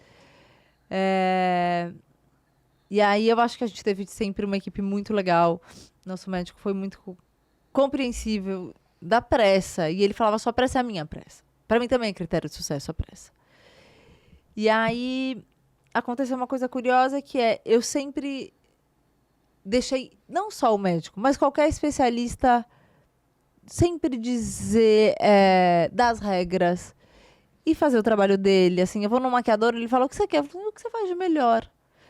E aí eu acho que a gente teve sempre uma equipe muito legal. Nosso médico foi muito compreensível da pressa. E ele falava, sua pressa é a minha pressa. Para mim também é critério de sucesso a pressa. E aí aconteceu uma coisa curiosa, que é, eu sempre deixei, não só o médico, mas qualquer especialista sempre dizer das regras e fazer o trabalho dele. Assim, eu vou no maquiador, ele fala, o que você quer? Eu falo, o que você faz de melhor?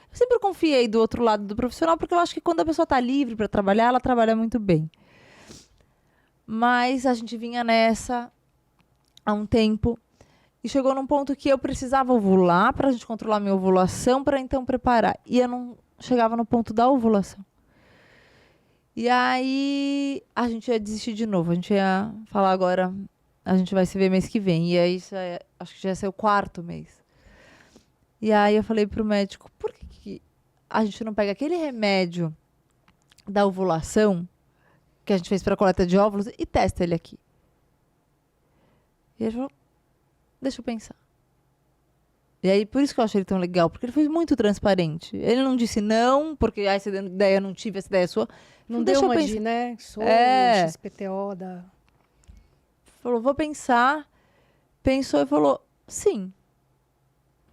Eu sempre confiei do outro lado do profissional, porque eu acho que quando a pessoa está livre para trabalhar, ela trabalha muito bem. Mas a gente vinha nessa há um tempo e chegou num ponto que eu precisava ovular para a gente controlar a minha ovulação, para então preparar. E eu não chegava no ponto da ovulação. E aí a gente ia desistir de novo. A gente ia falar agora, a gente vai se ver mês que vem. E aí isso acho que já ia ser o 4º mês. E aí eu falei pro médico, por que a gente não pega aquele remédio da ovulação que a gente fez para coleta de óvulos e testa ele aqui? E ele falou, deixa eu pensar. E aí, por isso que eu achei ele tão legal, porque ele foi muito transparente. Ele não disse não, porque essa ideia eu não tive, essa ideia é sua. Não deixa deu eu uma pensar. de, né? Sou XPTO da... Falou, vou pensar. Pensou e falou, sim,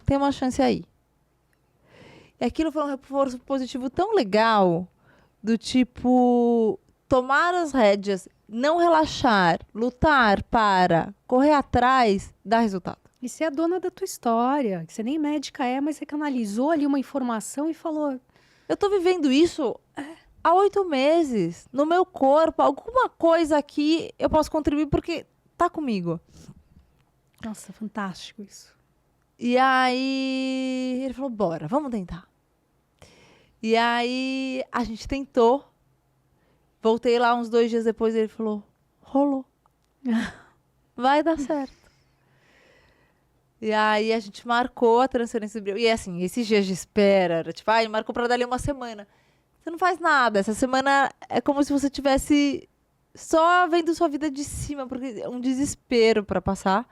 tem uma chance aí. E aquilo foi um reforço positivo tão legal, do tipo, tomar as rédeas, não relaxar, lutar para, correr atrás, dá resultado. E você é a dona da tua história, que você nem médica é, mas você canalizou ali uma informação e falou... Eu tô vivendo isso há 8 meses, no meu corpo, alguma coisa aqui eu posso contribuir porque tá comigo. Nossa, fantástico isso. E aí ele falou, bora, vamos tentar. E aí a gente tentou. Voltei lá uns 2 dias depois e ele falou, rolou. Vai dar certo. E aí a gente marcou a transferência do embrião. E assim, esses dias de espera, era tipo, ele marcou pra dali uma semana. Você não faz nada. Essa semana é como se você tivesse só vendo sua vida de cima, porque é um desespero pra passar.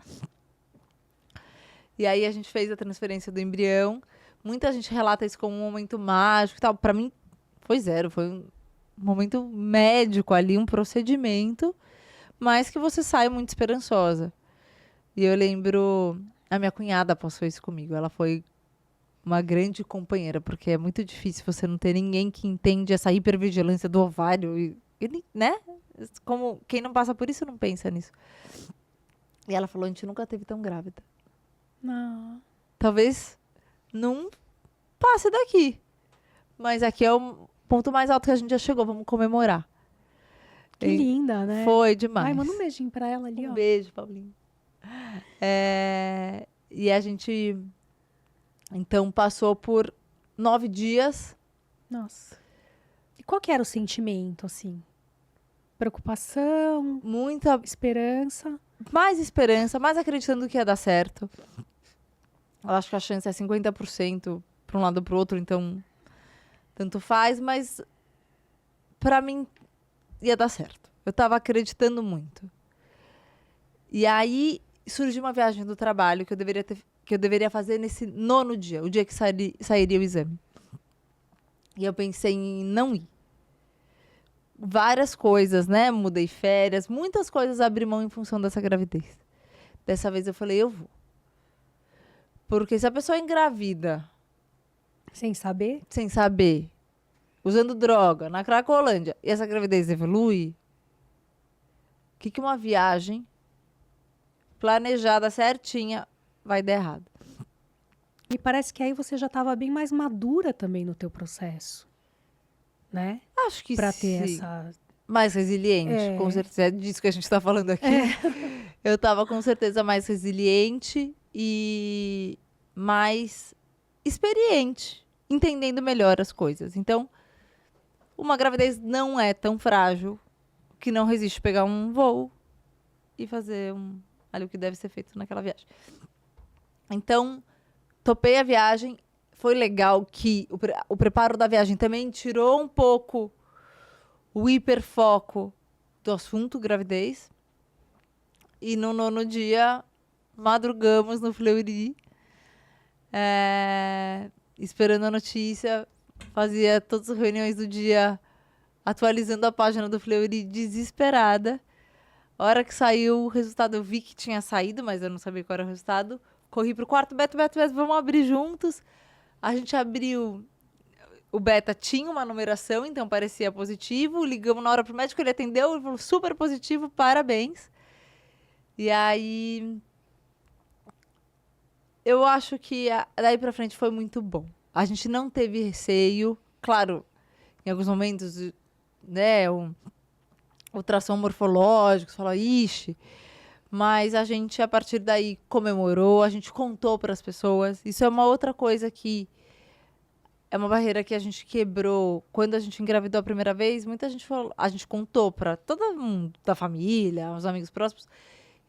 E aí a gente fez a transferência do embrião. Muita gente relata isso como um momento mágico e tal. Pra mim, foi zero. Foi um momento médico ali, um procedimento, mas que você sai muito esperançosa. E eu lembro, a minha cunhada passou isso comigo. Ela foi uma grande companheira, porque é muito difícil você não ter ninguém que entende essa hipervigilância do ovário, e né? Como quem não passa por isso não pensa nisso. E ela falou, a gente nunca teve tão grávida. Não. Talvez não passe daqui. Mas aqui é o ponto mais alto que a gente já chegou. Vamos comemorar. Que linda, né? Foi demais. Ai, manda um beijinho pra ela ali, ó. Um beijo, Paulinho. E a gente, então, passou por 9 dias. Nossa. E qual que era o sentimento, assim? Preocupação? Muita esperança? Mais esperança, mais acreditando que ia dar certo. Eu acho que a chance é 50% para um lado ou para o outro, então tanto faz, mas para mim ia dar certo. Eu estava acreditando muito. E aí surgiu uma viagem do trabalho que eu deveria fazer nesse 9º dia, o dia que sairia o exame. E eu pensei em não ir. Várias coisas, né? Mudei férias, muitas coisas abri mão em função dessa gravidez. Dessa vez eu falei, eu vou. Porque se a pessoa engravida... Sem saber? Sem saber. Usando droga, na Cracolândia. E essa gravidez evolui. O que uma viagem planejada, certinha, vai dar errado. E parece que aí você já estava bem mais madura também no teu processo, né? Acho que Para ter sim. essa... Mais resiliente, com certeza. É disso que a gente tá falando aqui. Eu tava com certeza mais resiliente e mais experiente, entendendo melhor as coisas. Então, uma gravidez não é tão frágil que não resiste pegar um voo e fazer ali o que deve ser feito naquela viagem. Então, topei a viagem. Foi legal que o preparo da viagem também tirou um pouco o hiperfoco do assunto gravidez. E no 9º dia, madrugamos no Fleury, esperando a notícia. Fazia todas as reuniões do dia, atualizando a página do Fleury, desesperada. A hora que saiu o resultado, eu vi que tinha saído, mas eu não sabia qual era o resultado. Corri pro quarto, Beto, vamos abrir juntos. A gente abriu... O beta tinha uma numeração, então parecia positivo. Ligamos na hora pro médico, ele atendeu, ele falou super positivo, parabéns. E aí, eu acho que daí pra frente foi muito bom. A gente não teve receio. Claro, em alguns momentos, né, ultrassom morfológico, você fala, ixi. Mas a gente, a partir daí, comemorou, a gente contou para as pessoas. Isso é uma outra coisa que é uma barreira que a gente quebrou. Quando a gente engravidou a primeira vez, muita gente falou, a gente contou para todo mundo da família, os amigos próximos,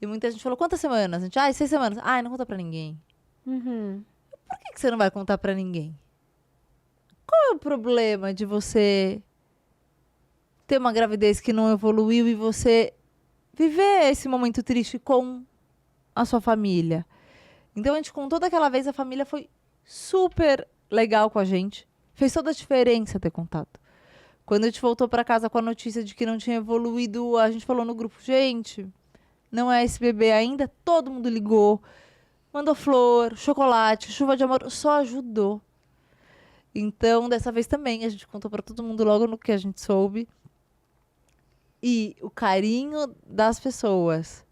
e muita gente falou, quantas semanas? A gente, 6 semanas. Não conta para ninguém. Por que você não vai contar para ninguém? Qual é o problema de você ter uma gravidez que não evoluiu e você viver esse momento triste com a sua família? Então, a gente contou daquela vez, a família foi super legal com a gente. Fez toda a diferença ter contado. Quando a gente voltou para casa com a notícia de que não tinha evoluído, a gente falou no grupo, gente, não é esse bebê ainda? Todo mundo ligou, mandou flor, chocolate, chuva de amor, só ajudou. Então, dessa vez também, a gente contou para todo mundo logo no que a gente soube. E o carinho das pessoas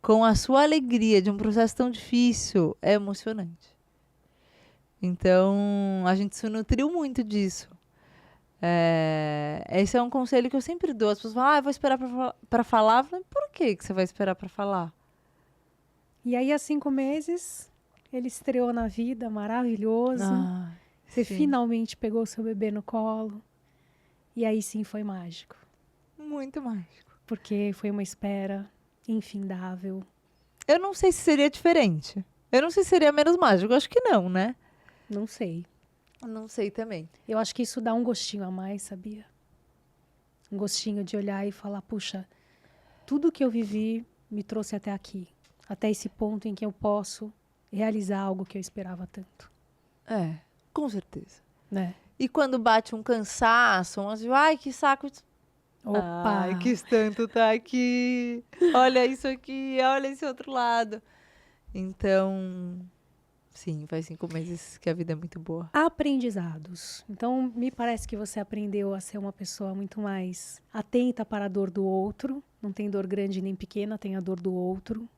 com a sua alegria de um processo tão difícil é emocionante. Então, a gente se nutriu muito disso. Esse é um conselho que eu sempre dou. As pessoas falam, eu vou esperar para falar. Eu falo, por que você vai esperar para falar? E aí, há 5 meses, ele estreou na vida, maravilhoso. Você finalmente pegou o seu bebê no colo. E aí sim foi mágico. Muito mágico. Porque foi uma espera infindável. Eu não sei se seria diferente. Eu não sei se seria menos mágico. Eu acho que não, né? Não sei. Não sei também. Eu acho que isso dá um gostinho a mais, sabia? Um gostinho de olhar e falar, puxa, tudo que eu vivi me trouxe até aqui. Até esse ponto em que eu posso realizar algo que eu esperava tanto. Com certeza. Né? E quando bate um cansaço, ai, que saco. Opa! Ai, que tanto tá aqui. Olha isso aqui, olha esse outro lado. Então, sim, faz 5 meses que a vida é muito boa. Aprendizados. Então, me parece que você aprendeu a ser uma pessoa muito mais atenta para a dor do outro. Não tem dor grande nem pequena, tem a dor do outro.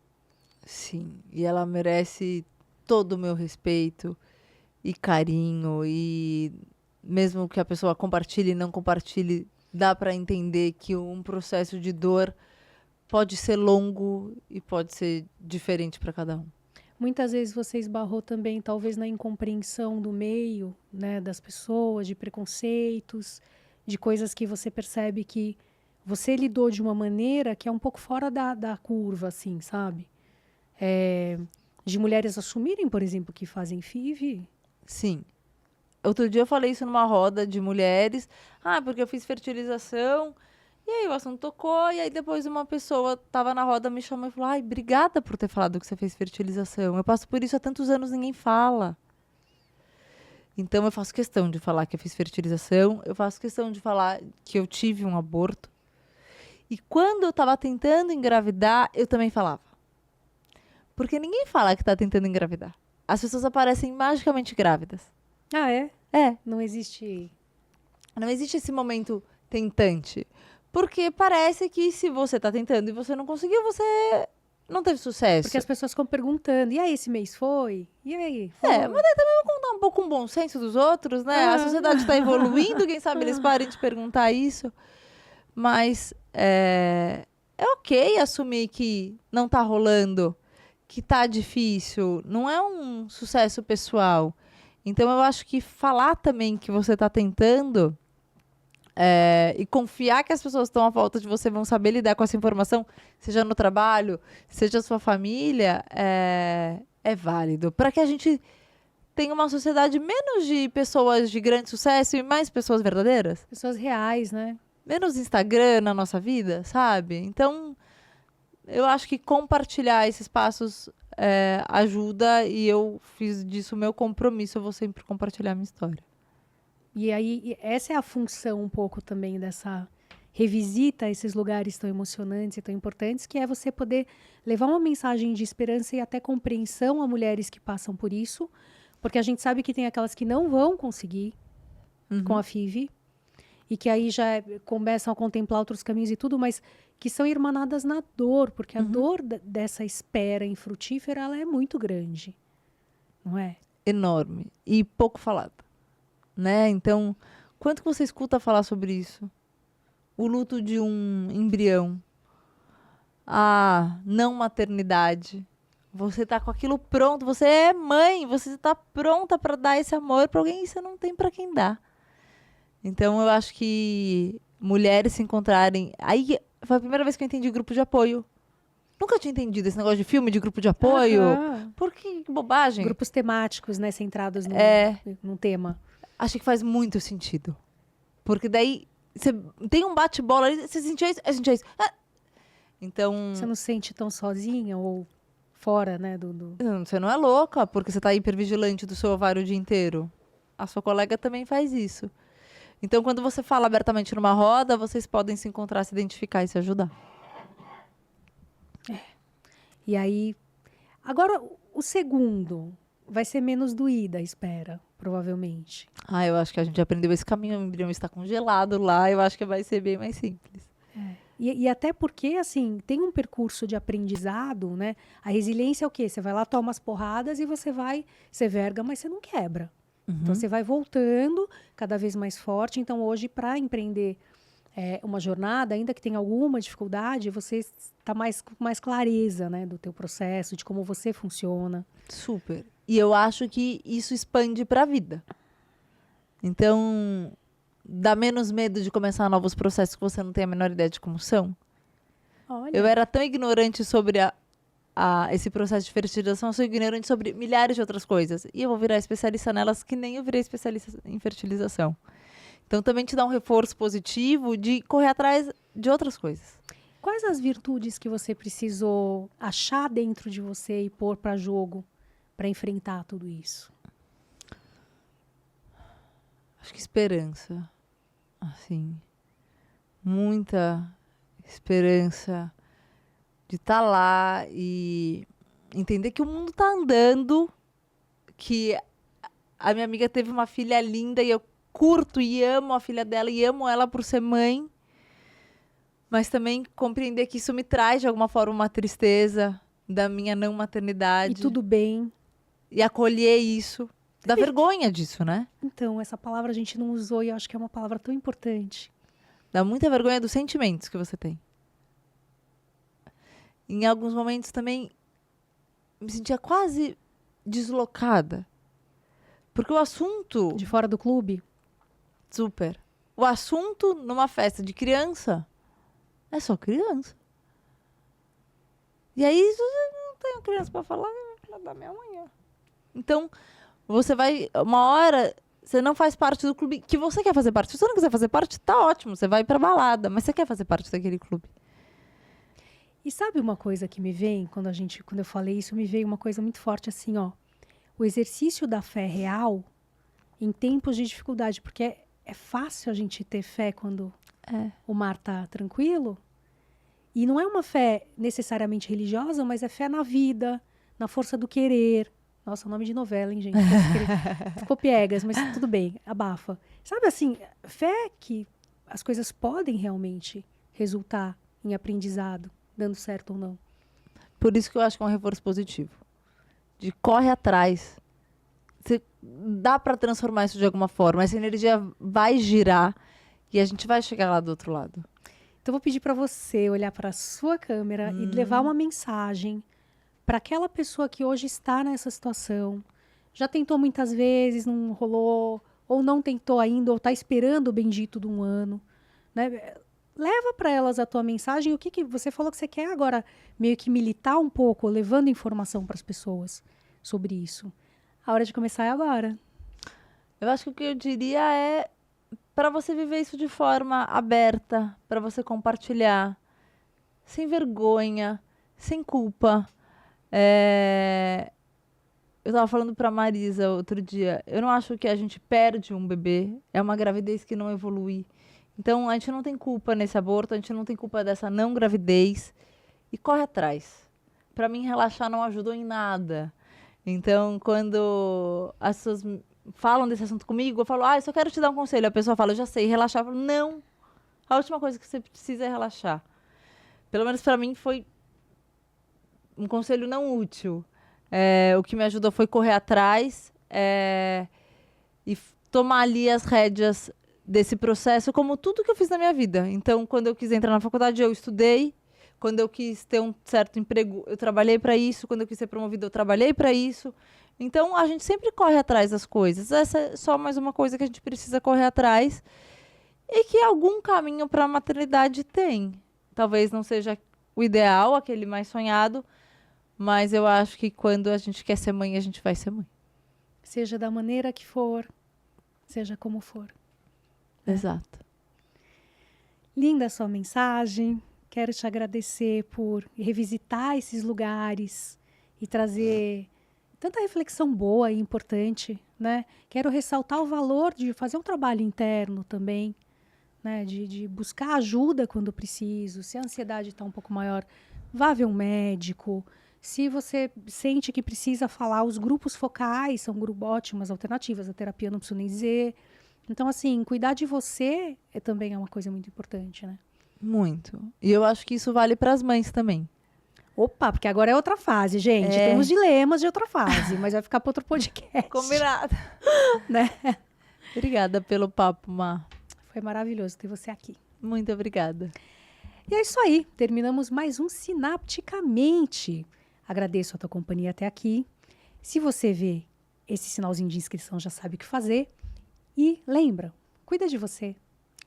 Sim, e ela merece todo o meu respeito e carinho. E mesmo que a pessoa compartilhe e não compartilhe, dá para entender que um processo de dor pode ser longo e pode ser diferente para cada um. Muitas vezes você esbarrou também, talvez, na incompreensão do meio, né, das pessoas, de preconceitos, de coisas que você percebe que você lidou de uma maneira que é um pouco fora da curva, assim, sabe? De mulheres assumirem, por exemplo, que fazem FIV. Sim. Outro dia eu falei isso numa roda de mulheres. Porque eu fiz fertilização. E aí o assunto tocou. E aí depois uma pessoa tava na roda, me chamou e falou, obrigada por ter falado que você fez fertilização. Eu passo por isso há tantos anos, ninguém fala. Então eu faço questão de falar que eu fiz fertilização. Eu faço questão de falar que eu tive um aborto. E quando eu tava tentando engravidar, eu também falava. Porque ninguém fala que tá tentando engravidar. As pessoas aparecem magicamente grávidas. É? Não existe esse momento tentante. Porque parece que se você tá tentando e você não conseguiu, você não teve sucesso. Porque as pessoas ficam perguntando, e aí, esse mês foi? E aí? Foi? Mas daí também vou contar um pouco com o bom senso dos outros, né? A sociedade está evoluindo, quem sabe eles parem de perguntar isso. Mas é ok assumir que não tá rolando, que tá difícil. Não é um sucesso pessoal. Então, eu acho que falar também que você tá tentando e confiar que as pessoas que estão à volta de você vão saber lidar com essa informação, seja no trabalho, seja a sua família, é válido. Para que a gente tenha uma sociedade menos de pessoas de grande sucesso e mais pessoas verdadeiras. Pessoas reais, né? Menos Instagram na nossa vida, sabe? Então, eu acho que compartilhar esses passos ajuda e eu fiz disso o meu compromisso. Eu vou sempre compartilhar a minha história. E aí, essa é a função um pouco também dessa revisita a esses lugares tão emocionantes e tão importantes, que é você poder levar uma mensagem de esperança e até compreensão a mulheres que passam por isso, porque a gente sabe que tem aquelas que não vão conseguir com a FIV, e que aí já começam a contemplar outros caminhos e tudo, mas que são irmanadas na dor, porque a dor dessa espera infrutífera, ela é muito grande, não é? Enorme. E pouco falada. Né? Então, quanto que você escuta falar sobre isso? O luto de um embrião. A não maternidade. Você tá com aquilo pronto, você é mãe, você tá pronta para dar esse amor para alguém e você não tem para quem dar. Então, eu acho que mulheres se encontrarem... Aí, foi a primeira vez que eu entendi grupo de apoio. Nunca tinha entendido esse negócio de filme de grupo de apoio. Que bobagem. Grupos temáticos, né? Centrados num tema. Acho que faz muito sentido. Porque daí, você tem um bate-bola ali, você sentia isso, eu sentia isso. Então... Você não se sente tão sozinha ou fora, né? Você não é louca, porque você tá hipervigilante do seu ovário o dia inteiro. A sua colega também faz isso. Então, quando você fala abertamente numa roda, vocês podem se encontrar, se identificar e se ajudar. E aí... Agora, o segundo vai ser menos doída, espera, provavelmente. Eu acho que a gente aprendeu esse caminho, o embrião está congelado lá, eu acho que vai ser bem mais simples. E até porque, assim, tem um percurso de aprendizado, né? A resiliência é o quê? Você vai lá, toma as porradas e você verga, mas você não quebra. Então, você vai voltando cada vez mais forte. Então, hoje, para empreender uma jornada, ainda que tenha alguma dificuldade, você está com mais clareza, né? Do teu processo, de como você funciona. Super. E eu acho que isso expande para a vida. Então, dá menos medo de começar novos processos que você não tem a menor ideia de como são. Olha. Eu era tão ignorante sobre esse processo de fertilização, eu sou ignorante sobre milhares de outras coisas. E eu vou virar especialista nelas que nem eu virei especialista em fertilização. Então, também te dá um reforço positivo de correr atrás de outras coisas. Quais as virtudes que você precisou achar dentro de você e pôr para jogo para enfrentar tudo isso? Acho que esperança. Assim, muita esperança de estar lá e entender que o mundo está andando, que a minha amiga teve uma filha linda e eu curto e amo a filha dela e amo ela por ser mãe, mas também compreender que isso me traz de alguma forma uma tristeza da minha não maternidade. E tudo bem. E acolher isso. Dá vergonha disso, né? Então, essa palavra a gente não usou e eu acho que é uma palavra tão importante. Dá muita vergonha dos sentimentos que você tem. Em alguns momentos também me sentia quase deslocada. Porque o assunto... De fora do clube? Super. O assunto numa festa de criança é só criança. E aí, se eu não tenho criança pra falar, eu vou falar da minha manhã. Então, você vai... Uma hora, você não faz parte do clube que você quer fazer parte. Se você não quiser fazer parte, tá ótimo. Você vai pra balada, mas você quer fazer parte daquele clube. E sabe uma coisa que me vem, quando eu falei isso, me veio uma coisa muito forte assim, ó. O exercício da fé real em tempos de dificuldade, porque é fácil a gente ter fé quando o mar tá tranquilo. E não é uma fé necessariamente religiosa, mas é fé na vida, na força do querer. Nossa, nome de novela, hein, gente? Ficou piegas, mas tudo bem, abafa. Sabe assim, fé que as coisas podem realmente resultar em aprendizado, dando certo ou não. Por isso que eu acho que é um reforço positivo. De corre atrás. Dá para transformar isso de alguma forma. Essa energia vai girar e a gente vai chegar lá do outro lado. Então, eu vou pedir para você olhar para a sua câmera e levar uma mensagem para aquela pessoa que hoje está nessa situação. Já tentou muitas vezes, não rolou, ou não tentou ainda, ou está esperando o bendito de um ano, né? Leva para elas a tua mensagem. O que você falou que você quer agora meio que militar um pouco, levando informação para as pessoas sobre isso. A hora de começar é agora. Eu acho que o que eu diria é para você viver isso de forma aberta, para você compartilhar, sem vergonha, sem culpa. Eu estava falando para Marisa outro dia, eu não acho que a gente perde um bebê, é uma gravidez que não evolui. Então, a gente não tem culpa nesse aborto, a gente não tem culpa dessa não gravidez. E corre atrás. Para mim, relaxar não ajudou em nada. Então, quando as pessoas falam desse assunto comigo, eu falo, eu só quero te dar um conselho. A pessoa fala, eu já sei, relaxar. Eu falo, não. A última coisa que você precisa é relaxar. Pelo menos para mim foi um conselho não útil. O que me ajudou foi correr atrás e tomar ali as rédeas desse processo, como tudo que eu fiz na minha vida. Então, quando eu quis entrar na faculdade, eu estudei. Quando eu quis ter um certo emprego, eu trabalhei para isso. Quando eu quis ser promovida, eu trabalhei para isso. Então, a gente sempre corre atrás das coisas. Essa é só mais uma coisa que a gente precisa correr atrás. E que algum caminho para a maternidade tem. Talvez não seja o ideal, aquele mais sonhado, mas eu acho que quando a gente quer ser mãe, a gente vai ser mãe. Seja da maneira que for, seja como for. Exato. Linda a sua mensagem. Quero te agradecer por revisitar esses lugares e trazer tanta reflexão boa e importante, né? Quero ressaltar o valor de fazer um trabalho interno também, né? De buscar ajuda quando preciso. Se a ansiedade está um pouco maior, vá ver um médico. Se você sente que precisa falar, os grupos focais são ótimas alternativas. A terapia não preciso nem dizer. Então, assim, cuidar de você também é uma coisa muito importante, né? Muito. E eu acho que isso vale para as mães também. Opa, porque agora é outra fase, gente. Temos dilemas de outra fase, mas vai ficar para outro podcast. Combinado. Né? Obrigada pelo papo, Má. Foi maravilhoso ter você aqui. Muito obrigada. E é isso aí. Terminamos mais um Sinapticamente. Agradeço a tua companhia até aqui. Se você vê esse sinalzinho de inscrição, já sabe o que fazer. E lembra, cuida de você.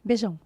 Beijão.